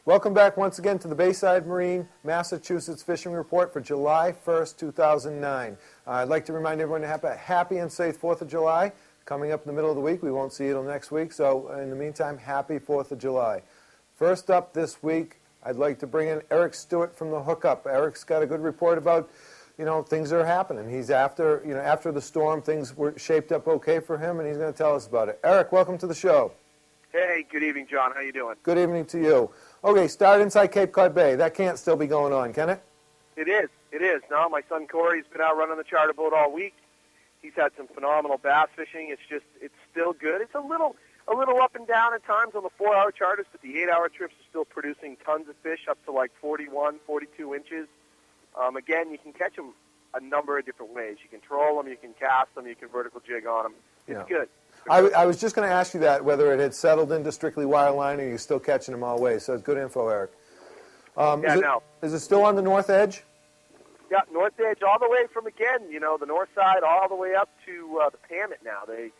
Welcome back once again to the Bayside Marine, Massachusetts Fishing Report for July 1st, 2009. I'd like to remind everyone to have a happy and safe 4th of July. Coming up in the middle of the week, we won't see you till next week, so in the meantime, happy 4th of July. First up this week, I'd like to bring in Eric Stewart from the Hookup. Eric's got a good report about, things that are happening. He's after the storm, things were shaped up okay for him, and he's going to tell us about it. Eric, welcome to the show. Hey, good evening, John. How you doing? Good evening to you. Okay, start inside Cape Cod Bay. That can't still be going on, can it? It is. It is. No, my son Corey's been out running the charter boat all week. He's had some phenomenal bass fishing. It's still good. It's a little up and down at times on the 4-hour charters, but the 8-hour trips are still producing tons of fish, up to like 41, 42 inches. Again, you can catch them a number of different ways. You can troll them, you can cast them, you can vertical jig on them. It's good. I was just going to ask you that, whether it had settled into strictly wireline or you're still catching them all ways. So it's good info, Eric. Is it still on the north edge? Yeah, north edge all the way from, again, the north side all the way up to the Pammit now. They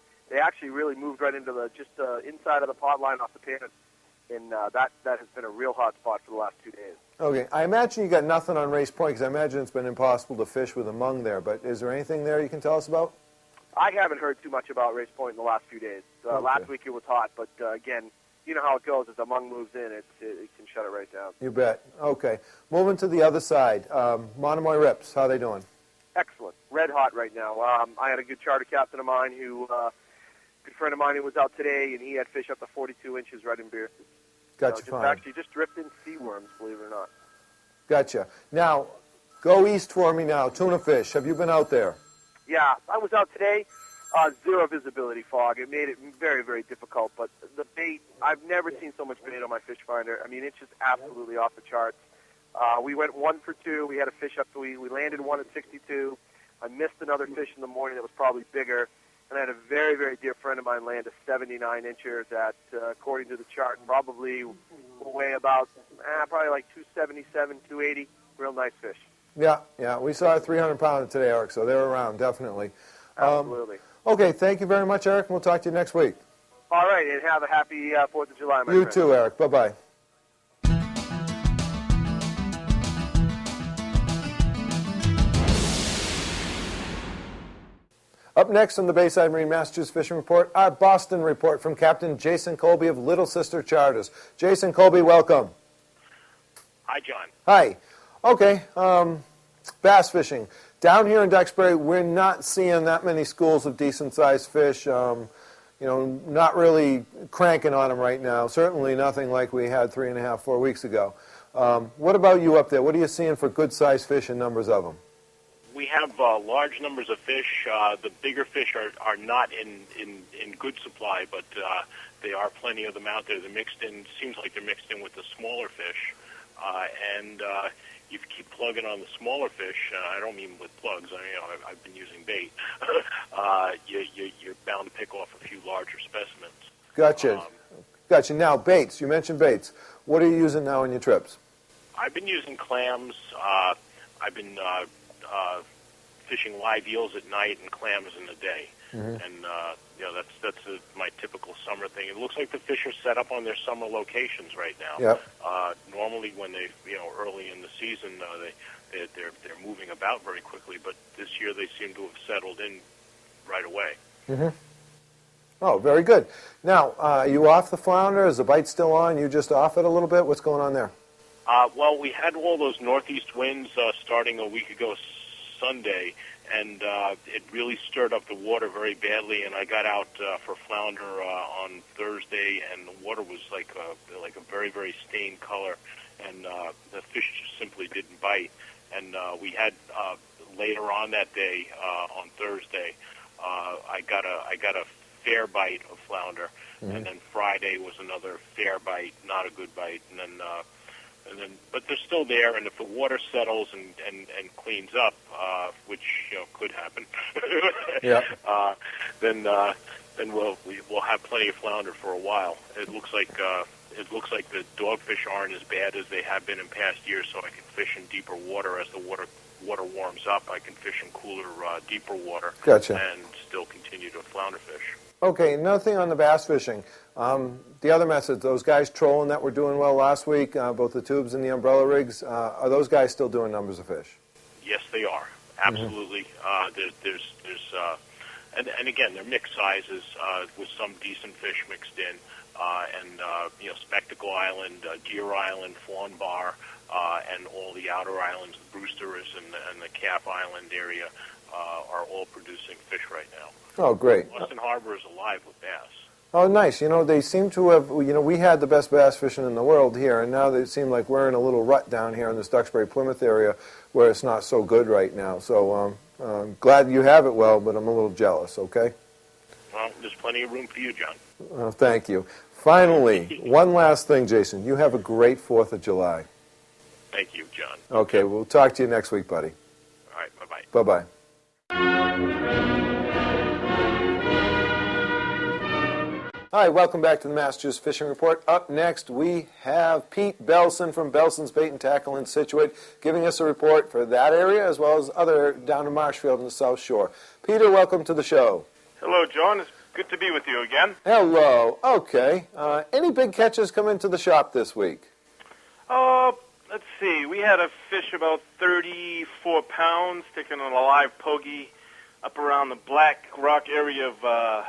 actually really moved right into the inside of the pot line off the Pammit, and that has been a real hot spot for the last 2 days. Okay. I imagine you got nothing on Race Point, because I imagine it's been impossible to fish with a mung there, but is there anything there you can tell us about? I haven't heard too much about Race Point in the last few days. Okay. Last week it was hot, but again, you know how it goes. As the mung moves in, it can shut it right down. You bet. Okay. Moving to the other side. Monomoy Rips, how are they doing? Excellent. Red hot right now. I had a good charter captain of mine good friend of mine who was out today, and he had fish up to 42 inches right in Bearses. Gotcha, fine. Actually, just drifting sea worms, believe it or not. Gotcha. Now, go east for me now. Tuna fish. Have you been out there? Yeah, I was out today. Zero visibility fog. It made it very, very difficult. But the bait, I've never seen so much bait on my fish finder. I mean, it's just absolutely off the charts. We went 1 for 2. We had a fish up. We landed one at 62. I missed another fish in the morning that was probably bigger. And I had a very, very dear friend of mine land a 79 incher that, according to the chart, probably will weigh about probably like 277, 280. Real nice fish. Yeah. We saw a 300-pounder today, Eric, so they're around, definitely. Absolutely. Okay, thank you very much, Eric, and we'll talk to you next week. All right, and have a happy 4th of July, my friend. You too, Eric. Bye-bye. Up next on the Bayside Marine Massachusetts Fishing Report, our Boston report from Captain Jason Colby of Little Sister Charters. Jason Colby, welcome. Hi, John. Hi. Okay, bass fishing. Down here in Duxbury, we're not seeing that many schools of decent-sized fish. Not really cranking on them right now. Certainly nothing like we had 3.5, 4 weeks ago. What about you up there? What are you seeing for good-sized fish and numbers of them? We have large numbers of fish. The bigger fish are not in good supply, but there are plenty of them out there. They're mixed in. Seems like they're mixed in with the smaller fish, and you keep plugging on the smaller fish. I don't mean with plugs. I've been using bait. You're bound to pick off a few larger specimens. Gotcha. Now baits. You mentioned baits. What are you using now on your trips? I've been using clams. I've been fishing live eels at night and clams in the day. Mm-hmm. And that's my typical summer thing. It looks like the fish are set up on their summer locations right now. Yep. Normally, when they early in the season, they're moving about very quickly. But this year, they seem to have settled in right away. Mm-hmm. Oh, very good. Now, are you off the flounder? Is the bite still on? You just off it a little bit? What's going on there? Well, we had all those northeast winds starting a week ago Sunday, and it really stirred up the water very badly. And I got out for flounder on Thursday, and the water was like a very, very stained color, and the fish just simply didn't bite. And we had later on that day on Thursday, I got a fair bite of flounder, mm-hmm. and then Friday was another fair bite, not a good bite, and then but they're still there, and if the water settles and cleans up, which could happen, yeah. Then we'll have plenty of flounder for a while. It looks like the dogfish aren't as bad as they have been in past years, so I can fish in deeper water as the water warms up. I can fish in cooler, deeper water, Gotcha. and still continue to flounder fish. Okay, another thing on the bass fishing. The other methods, those guys trolling that were doing well last week, both the tubes and the umbrella rigs, are those guys still doing numbers of fish? Yes, they are. Absolutely. And again, they're mixed sizes with some decent fish mixed in. Spectacle Island, Deer Island, Fawn Bar, and all the outer islands, the Brewsters and the Calf Island area are all producing fish right now. Oh, great. Boston Harbor is alive with bass. Oh, nice. They seem to have, we had the best bass fishing in the world here, and now they seem like we're in a little rut down here in the Duxbury-Plymouth area where it's not so good right now. So I'm glad you have it well, but I'm a little jealous, okay? Well, there's plenty of room for you, John. Thank you. Finally, one last thing, Jason. You have a great 4th of July. Thank you, John. Okay, we'll talk to you next week, buddy. All right, bye-bye. Bye-bye. Hi, welcome back to the Massachusetts Fishing Report. Up next, we have Pete Belson from Belson's Bait and Tackle in Scituate giving us a report for that area as well as other down in Marshfield in the South Shore. Peter, welcome to the show. Hello, John. It's good to be with you again. Hello. Okay. Any big catches come into the shop this week? Let's see. We had a fish about 34 pounds taken on a live pogie up around the Black Rock area of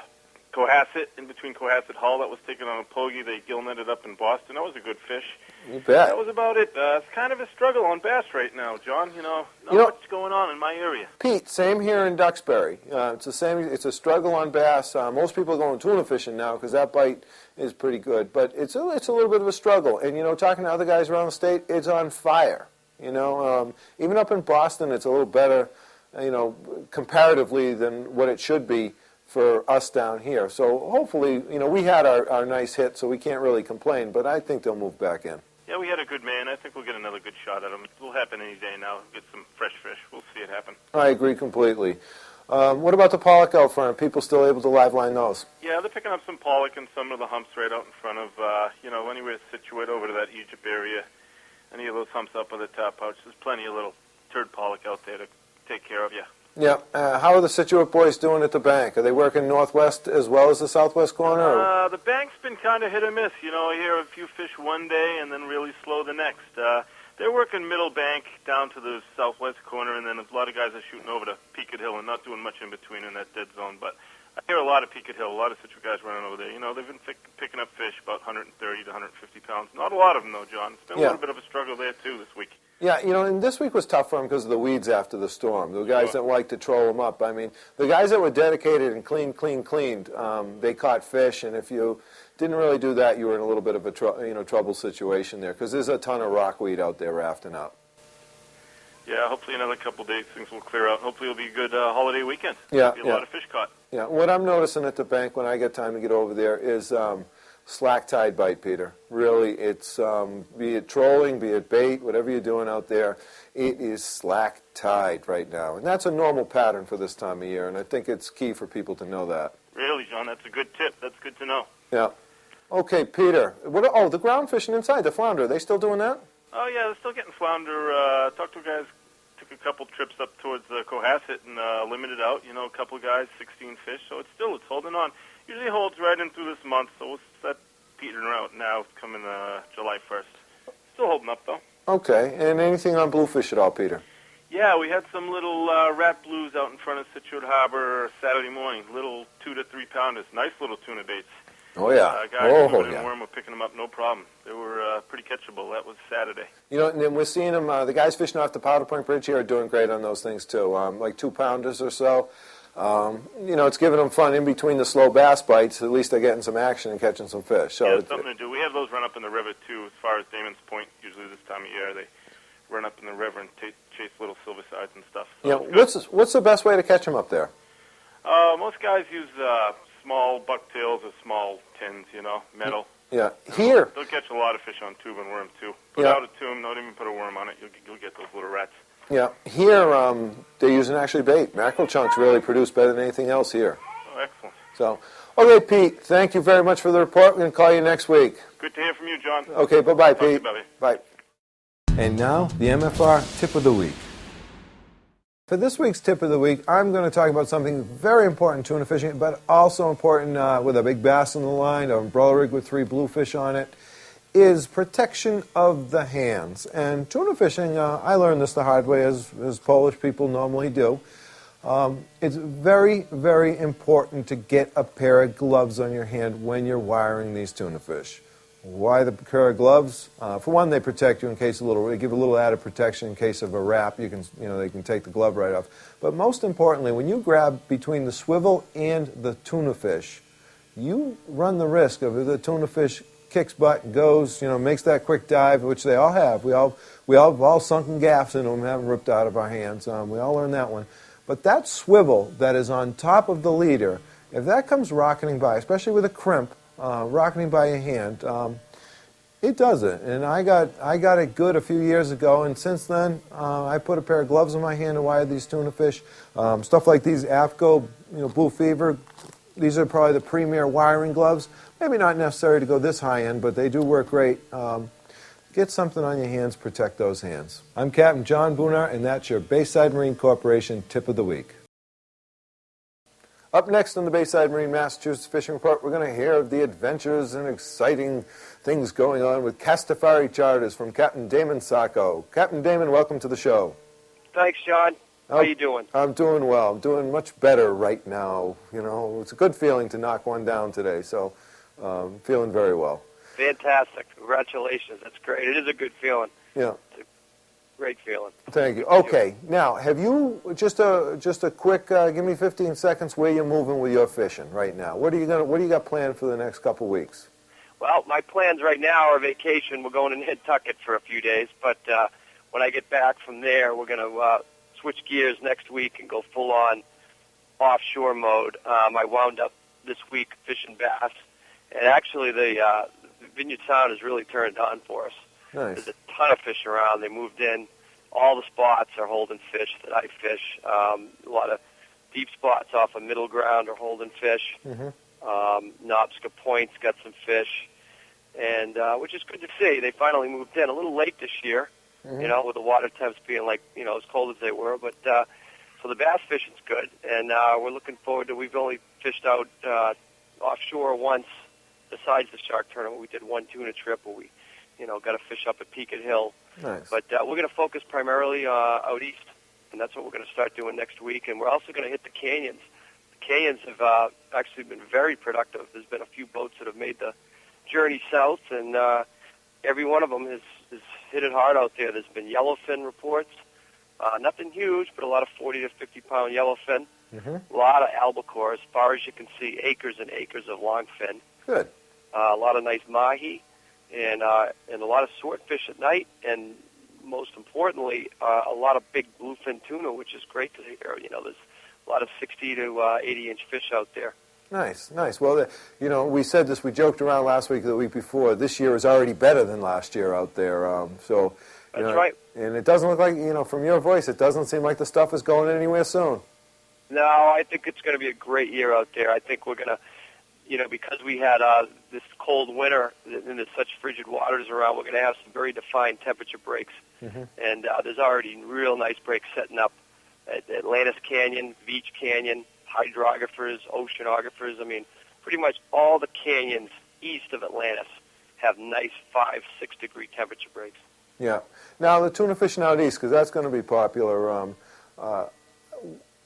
Cohasset, in between Cohasset Hull. That was taken on a pogie. They gill netted up in Boston. That was a good fish. You bet. That was about it. It's kind of a struggle on bass right now, John. Not much going on in my area. Pete, same here in Duxbury. It's the same. It's a struggle on bass. Most people are going tuna fishing now because that bite is pretty good. But it's a little bit of a struggle. And talking to other guys around the state, it's on fire. Even up in Boston, it's a little better, comparatively than what it should be for us down here. So hopefully, we had our nice hit, so we can't really complain, but I think they'll move back in. Yeah, we had a good man. I think we'll get another good shot at him. It will happen any day now. Get some fresh fish. We'll see it happen. I agree completely. What about the pollock out front? Are people still able to live line those? Yeah, they're picking up some pollock and some of the humps right out in front of, anywhere situate over to that Egypt area. Any of those humps up by the top pouch. There's plenty of little turd pollock out there to take care of you. Yeah. How are the Scituate boys doing at the bank? Are they working northwest as well as the southwest corner? The bank's been kind of hit or miss. I hear a few fish one day and then really slow the next. They're working middle bank down to the southwest corner, and then a lot of guys are shooting over to Peaked Hill and not doing much in between in that dead zone. But I hear a lot of Peaked Hill, a lot of Scituate guys running over there. They've been picking up fish about 130 to 150 pounds. Not a lot of them, though, John. It's been a little bit of a struggle there, too, this week. Yeah, and this week was tough for them because of the weeds after the storm. The guys that like to troll them up. I mean, the guys that were dedicated and cleaned, they caught fish, and if you didn't really do that, you were in a little bit of a trouble situation there because there's a ton of rockweed out there rafting up. Yeah, hopefully another couple days things will clear out. Hopefully it'll be a good holiday weekend. Yeah, There'll be a lot of fish caught. Yeah, what I'm noticing at the bank when I get time to get over there is slack tide bite, Peter. Really, it's be it trolling, be it bait, whatever you're doing out there, it is slack tide right now. And that's a normal pattern for this time of year, and I think it's key for people to know that. Really, John, that's a good tip. That's good to know. Yeah. Okay, Peter. The ground fishing inside, the flounder, are they still doing that? Oh, yeah, they're still getting flounder. Talked to guys, took a couple trips up towards Cohasset and limited out, a couple guys, 16 fish. So it's holding on. Usually holds right in through this month, so we'll set petering out now coming July 1st. Still holding up, though. Okay, and anything on bluefish at all, Peter? Yeah, we had some little rat blues out in front of Scituate Harbor Saturday morning, little 2 to 3 pounders, nice little tuna baits. Oh, yeah. Guys coming in and worm were picking them up, no problem. They were pretty catchable. That was Saturday. And then we're seeing them, the guys fishing off the Powder Point Bridge here are doing great on those things, too, like 2 pounders or so. It's giving them fun in between the slow bass bites. At least they're getting some action and catching some fish. So yeah, it's something to do. We have those run up in the river, too, as far as Damon's Point. Usually this time of year, they run up in the river and chase little silver sides and stuff. So what's the best way to catch them up there? Most guys use small bucktails or small tins, metal. Yeah, here. They'll catch a lot of fish on tube and worm, too. Put out a tube, don't even put a worm on it. You'll get those little rats. Yeah, here they're using actually bait. Mackerel chunks really produce better than anything else here. Oh, excellent. So, okay, Pete, thank you very much for the report. We're going to call you next week. Good to hear from you, John. Okay, bye-bye, Pete. Bye. Bye. And now, the MFR tip of the week. For this week's tip of the week, I'm going to talk about something very important tuna fishing, but also important with a big bass in the line, an umbrella rig with 3 bluefish on it, is protection of the hands. And tuna fishing, I learned this the hard way, as Polish people normally do. It's very, very important to get a pair of gloves on your hand when you're wiring these tuna fish. Why the pair of gloves? For one, they protect you in case they give a little added protection in case of a wrap. They can take the glove right off. But most importantly, when you grab between the swivel and the tuna fish, you run the risk of if the tuna fish kicks butt and goes, makes that quick dive, which they all have. We all have all sunken gaffs in them, have them ripped out of our hands. We all learned that one. But that swivel that is on top of the leader, if that comes rocketing by, especially with a crimp, rocketing by your hand, it does it. And I got it good a few years ago, and since then I put a pair of gloves in my hand to wire these tuna fish. Stuff like these AFCO, Blue Fever, these are probably the premier wiring gloves. Maybe not necessary to go this high end, but they do work great. Get something on your hands, protect those hands. I'm Captain John Boonar, and that's your Bayside Marine Corporation Tip of the Week. Up next on the Bayside Marine Massachusetts Fishing Report, we're going to hear of the adventures and exciting things going on with Castafari Charters from Captain Damon Sacco. Captain Damon, welcome to the show. Thanks, John. How you doing? I'm doing well. I'm doing much better right now. It's a good feeling to knock one down today, so feeling very well. Fantastic. Congratulations. That's great. It is a good feeling. Yeah. It's a great feeling. Thank you. Okay. Now, have you, just a quick, give me 15 seconds where you're moving with your fishing right now. What do you got planned for the next couple of weeks? Well, my plans right now are vacation. We're going to Nantucket for a few days, but when I get back from there, we're going to switch gears next week and go full-on offshore mode. I wound up this week fishing bass, and actually the Vineyard Sound has really turned on for us. Nice. There's a ton of fish around. They moved in. All the spots are holding fish that I fish. A lot of deep spots off of Middle Ground are holding fish. Mm-hmm. Knobska Point's got some fish, and which is good to see. They finally moved in. A little late this year, Mm-hmm. With the water temps being as cold as they were. But so the bass fishing's good, and we're looking forward to. We've only fished out offshore once. Besides the shark tournament, we did one tuna trip where we, got a fish up at Peaked Hill. Nice. But we're going to focus primarily out east, and that's what we're going to start doing next week. And we're also going to hit the canyons. The canyons have actually been very productive. There's been a few boats that have made the journey south, and every one of them has hit it hard out there. There's been yellowfin reports. Nothing huge, but a lot of 40 to 50-pound yellowfin. Mm-hmm. A lot of albacore, as far as you can see, acres and acres of longfin. Good. A lot of nice mahi, and a lot of swordfish at night, and most importantly, a lot of big bluefin tuna, which is great to hear. There's a lot of 60 to 80-inch fish out there. Nice, nice. Well, we said this, we joked around last week or the week before. This year is already better than last year out there. That's right. And it doesn't look like, from your voice, it doesn't seem like the stuff is going anywhere soon. No, I think it's going to be a great year out there. I think we're going to, because we had this cold winter and there's such frigid waters around, we're going to have some very defined temperature breaks. Mm-hmm. And there's already real nice breaks setting up at Atlantis Canyon, Beach Canyon, hydrographers, oceanographers. I mean, pretty much all the canyons east of Atlantis have nice 5-6 degree temperature breaks. Yeah. Now, the tuna fishing out east, because that's going to be popular,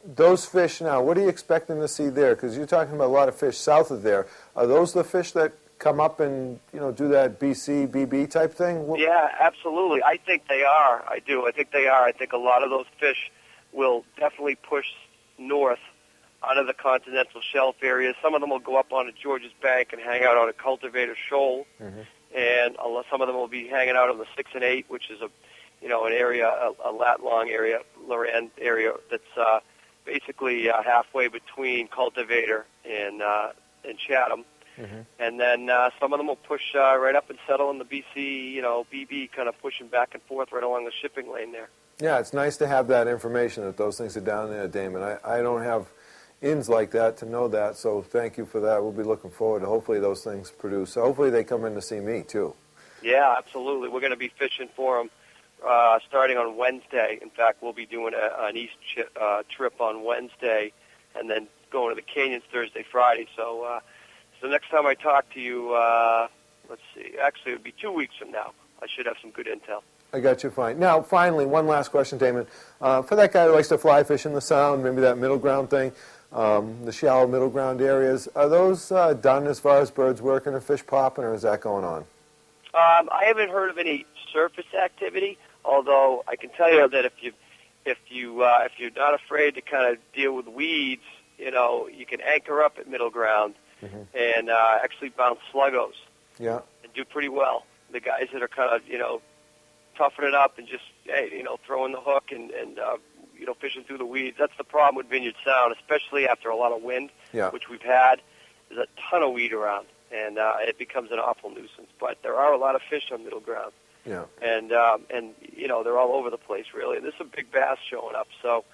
those fish now, what are you expecting to see there? Because you're talking about a lot of fish south of there. Are those the fish that come up and, do that BC, BB type thing? Yeah, absolutely. I think they are. I do. I think they are. I think a lot of those fish will definitely push north onto the continental shelf area. Some of them will go up onto George's Bank and hang out on a cultivator shoal, mm-hmm. and some of them will be hanging out on the 6 and 8, which is an area, a lat long area, Loran area that's basically halfway between cultivator and Chatham. Mm-hmm. And then some of them will push right up and settle in the BC, BB, kind of pushing back and forth right along the shipping lane there. Yeah, it's nice to have that information that those things are down there, Damon. I don't have ins like that to know that, so thank you for that. We'll be looking forward to hopefully those things produce. Hopefully they come in to see me, too. Yeah, absolutely. We're going to be fishing for them starting on Wednesday. In fact, we'll be doing an east trip on Wednesday, and then going to the canyons Thursday, Friday. So, so next time I talk to you, let's see. Actually, it would be 2 weeks from now. I should have some good intel. I got you fine. Now, finally, one last question, Damon. For that guy who likes to fly fish in the Sound, maybe that middle ground thing, the shallow middle ground areas, are those done as far as birds working or fish popping, or is that going on? I haven't heard of any surface activity, although I can tell you that if you're not afraid to kind of deal with weeds, you know, you can anchor up at middle ground and actually bounce sluggos. Yeah. And do pretty well. The guys that are kind of, you know, toughing it up and just, hey, you know, throwing the hook and you know, fishing through the weeds. That's the problem with Vineyard Sound, especially after a lot of wind, which we've had. There's a ton of weed around, and it becomes an awful nuisance. But there are a lot of fish on middle ground. Yeah. And you know, they're all over the place, really. And there's some big bass showing up. So,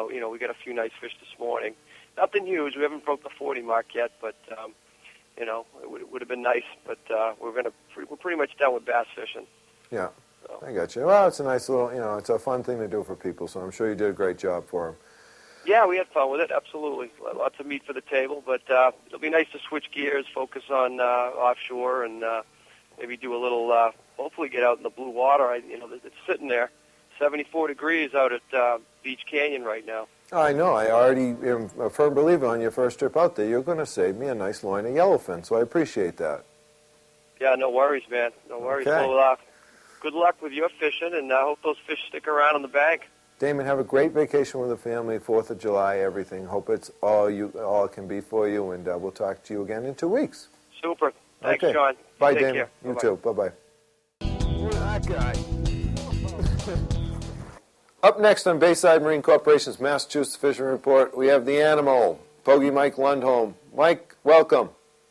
you know, we got a few nice fish this morning. Nothing huge. We haven't broke the 40 mark yet, but, you know, it would have been nice. But we're pretty much done with bass fishing. Yeah. I got you. Well, it's a nice little, you know, it's a fun thing to do for people, so I'm sure you did a great job for them. Yeah, we had fun with it, absolutely. Lots of meat for the table, but it'll be nice to switch gears, focus on offshore, and maybe do a little, hopefully get out in the blue water. You know, it's sitting there, 74 degrees out at Beach Canyon right now. I know. I already am a firm believer on your first trip out there. You're going to save me a nice loin of yellowfin, so I appreciate that. Yeah, no worries, man. No worries. Okay. Well, good luck with your fishing, and I hope those fish stick around on the bank. Damon, have a great vacation with the family, 4th of July, everything. Hope it's all it can be for you, and we'll talk to you again in 2 weeks. Super. Thanks, okay. John. Bye, Take Damon. care. You Bye-bye. too. Bye-bye. Look at that guy. Up next on Bayside Marine Corporation's Massachusetts Fishing Report, we have the animal, Bogey Mike Lundholm. Mike, welcome.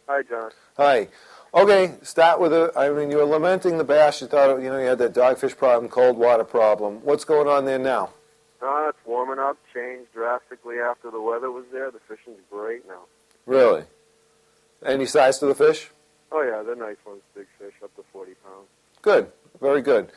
Hi, John. Hi. Okay, start with I mean, you were lamenting the bass. You thought, you know, you had that dogfish problem, cold water problem. What's going on there now? It's warming up, changed drastically after the weather was there. The fishing's great now. Really? Any size to the fish? Oh, yeah, they're nice ones, big fish, up to 40 pounds. Good. Very good.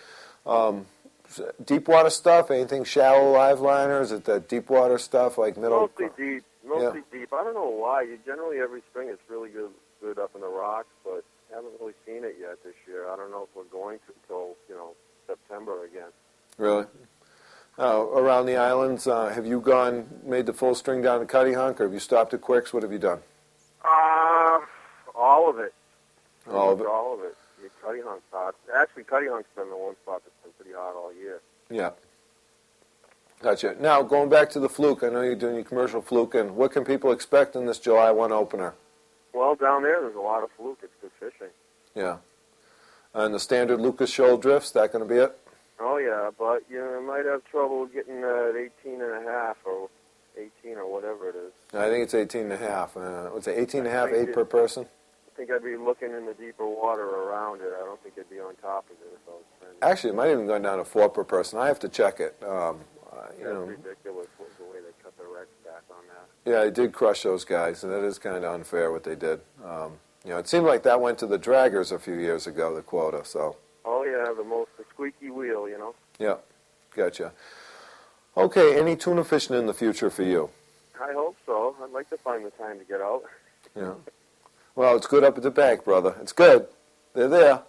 Deep water stuff? Anything shallow live liner? Is it that deep water stuff like middle? Mostly deep. Mostly deep. I don't know why. Generally, every spring it's really good up in the rocks, but haven't really seen it yet this year. I don't know if we're going to until, you know, September again. Really? Around the islands, have you made the full string down to Cuttyhunk, or have you stopped at Quicks? What have you done? All of it. All of it? All of it. Yeah, Cuttyhunk's hot. Actually, Cuttyhunk's been the one spot that's been pretty hot all year. Yeah. Gotcha. Now, going back to the fluke, I know you're doing your commercial fluke, and what can people expect in this July 1 opener? Well, down there's a lot of fluke. It's good fishing. Yeah. And the standard Lucas Shoal drifts, that going to be it? Oh, yeah, but you might have trouble getting at 18 and a half or 18 or whatever it is. I think it's 18 and a half. What's it, 18 and a half, 8 per person? I think I'd be looking in the deeper water around it. I don't think it'd be on top of it. Actually, it might even go down to 4 per person. I have to check it. That's ridiculous the way they cut the wrecks back on that. Yeah, they did crush those guys, and it is kind of unfair what they did. You know, it seemed like that went to the draggers a few years ago, the quota. So. Oh yeah, the squeaky wheel, you know. Yeah, gotcha. Okay, any tuna fishing in the future for you? I hope so. I'd like to find the time to get out. Yeah. Well, it's good up at the bank, brother. It's good. They're there.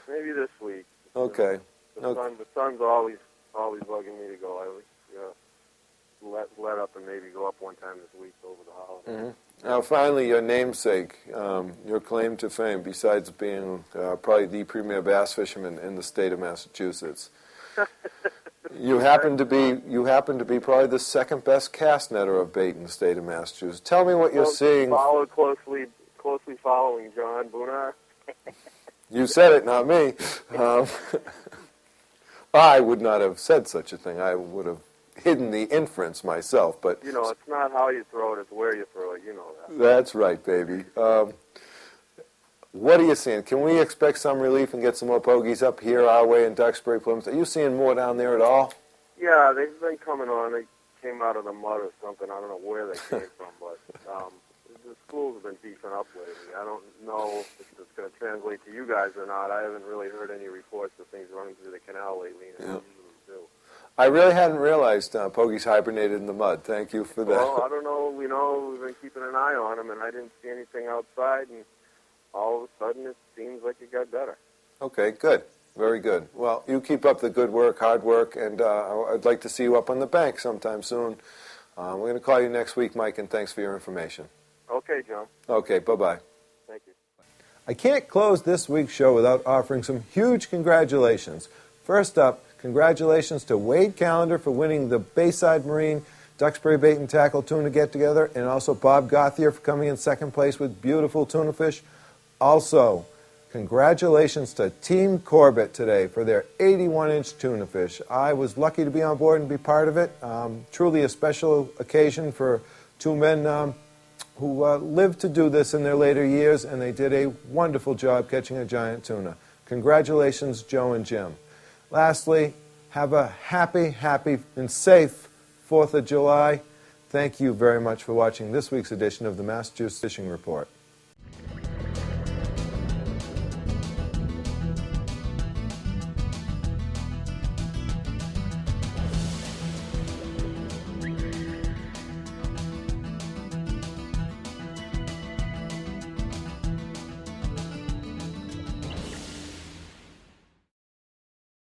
Maybe this week. Okay. The sun's always bugging me to go. I would let up and maybe go up one time this week over the holiday. Mm-hmm. Now, finally, your namesake, your claim to fame, besides being probably the premier bass fisherman in the state of Massachusetts, you happen to be probably the second best cast netter of bait in the state of Massachusetts. Tell me what you're seeing. Closely following John Boonar. You said it, not me. I would not have said such a thing. I would have hidden the inference myself, but... You know, it's not how you throw it, it's where you throw it. You know that. That's right, baby. What are you seeing? Can we expect some relief and get some more pogies up here our way in Duxbury, Plymouth? Are you seeing more down there at all? Yeah, they've been coming on. They came out of the mud or something. I don't know where they came from, but the schools have been beefing up lately. I don't know if it's going to translate to you guys or not. I haven't really heard any reports of things running going through the canal lately, and I usually do. I really hadn't realized Pogies hibernated in the mud. Thank you for that. Well, I don't know. We've been keeping an eye on him, and I didn't see anything outside, and all of a sudden it seems like it got better. Okay, good. Very good. Well, you keep up the good work, hard work, and I'd like to see you up on the bank sometime soon. We're going to call you next week, Mike, and thanks for your information. Okay, John. Okay, bye-bye. Thank you. I can't close this week's show without offering some huge congratulations. First up, congratulations to Wade Callender for winning the Bayside Marine Duxbury Bait and Tackle Tuna Get-Together, and also Bob Gothier for coming in second place with beautiful tuna fish. Also, congratulations to Team Corbett today for their 81-inch tuna fish. I was lucky to be on board and be part of it. Truly a special occasion for two men who lived to do this in their later years, and they did a wonderful job catching a giant tuna. Congratulations, Joe and Jim. Lastly, have a happy, and safe 4th of July. Thank you very much for watching this week's edition of the Massachusetts Fishing Report.